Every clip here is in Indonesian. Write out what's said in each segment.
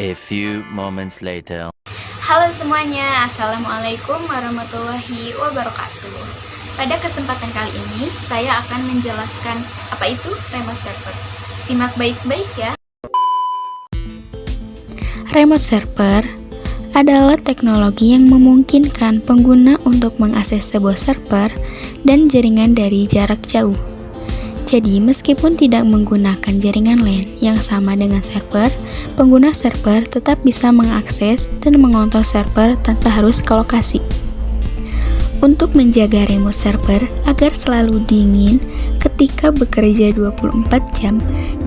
A few moments later. Halo semuanya, Assalamualaikum warahmatullahi wabarakatuh. Pada kesempatan kali ini, saya akan menjelaskan apa itu remote server. Simak baik-baik ya. Remote server adalah teknologi yang memungkinkan pengguna untuk mengakses sebuah server dan jaringan dari jarak jauh. Jadi, meskipun tidak menggunakan jaringan LAN yang sama dengan server, pengguna server tetap bisa mengakses dan mengontrol server tanpa harus ke lokasi. Untuk menjaga remote server agar selalu dingin ketika bekerja 24 jam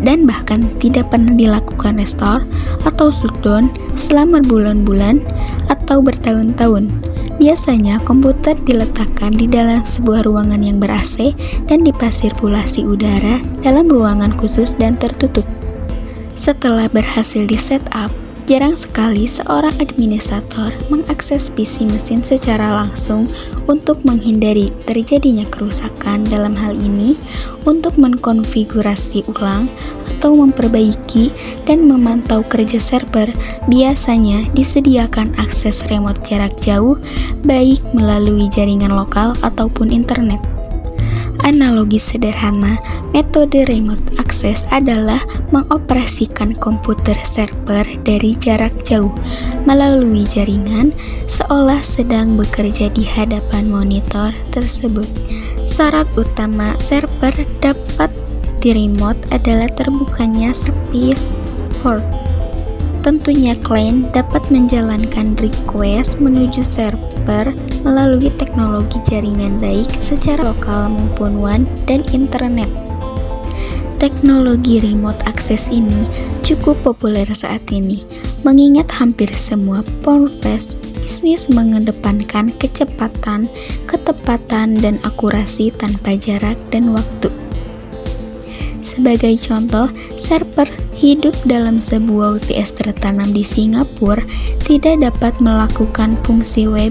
dan bahkan tidak pernah dilakukan restore atau shutdown selama berbulan-bulan atau bertahun-tahun, biasanya komputer diletakkan di dalam sebuah ruangan yang ber-AC dan dipasirkulasi udara dalam ruangan khusus dan tertutup. Setelah berhasil di-setup, jarang sekali seorang administrator mengakses PC mesin secara langsung untuk menghindari terjadinya kerusakan. Dalam hal ini, untuk mengkonfigurasi ulang atau memperbaiki dan memantau kerja server, biasanya disediakan akses remote jarak jauh, baik melalui jaringan lokal ataupun internet. Analogi sederhana, metode remote access adalah mengoperasikan komputer server dari jarak jauh melalui jaringan seolah sedang bekerja di hadapan monitor tersebut. Syarat utama server dapat di-remote adalah terbukanya service port. Tentunya klien dapat menjalankan request menuju server melalui teknologi jaringan baik secara lokal maupun WAN dan internet. Teknologi remote access ini cukup populer saat ini, mengingat hampir semua purpose bisnis mengedepankan kecepatan, ketepatan, dan akurasi tanpa jarak dan waktu. Sebagai contoh, server hidup dalam sebuah WPS tertanam di Singapura tidak dapat melakukan fungsi web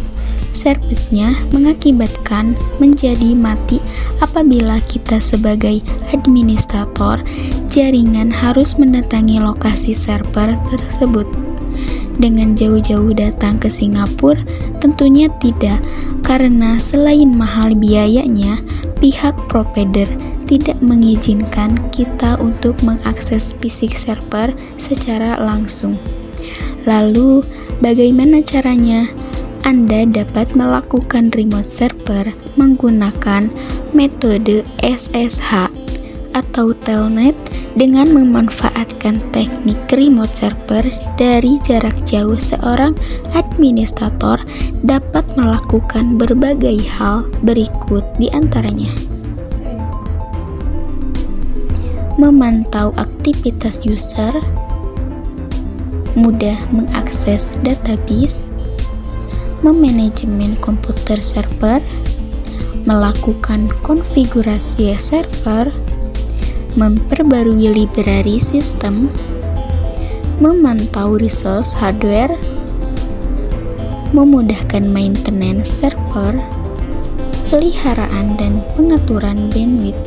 service-nya, mengakibatkan menjadi mati apabila kita sebagai administrator jaringan harus mendatangi lokasi server tersebut. Dengan jauh-jauh datang ke Singapura? Tentunya tidak, karena selain mahal biayanya, pihak provider tidak mengizinkan kita untuk mengakses fisik server secara langsung. Lalu, bagaimana caranya? Anda dapat melakukan remote server menggunakan metode SSH atau Telnet dengan memanfaatkan teknik remote server dari jarak jauh. Seorang administrator dapat melakukan berbagai hal berikut diantaranya: memantau aktivitas user, mudah mengakses database, memanajemen komputer server, melakukan konfigurasi server, memperbarui library sistem, memantau resource hardware, memudahkan maintenance server, peliharaan dan pengaturan bandwidth.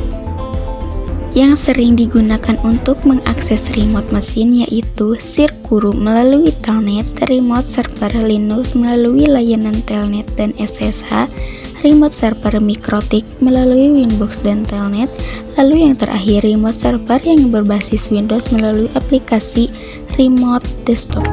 Yang sering digunakan untuk mengakses remote mesin yaitu Sirkuru melalui Telnet, remote server Linux melalui layanan Telnet dan SSH, remote server Mikrotik melalui Winbox dan Telnet, lalu yang terakhir remote server yang berbasis Windows melalui aplikasi Remote Desktop.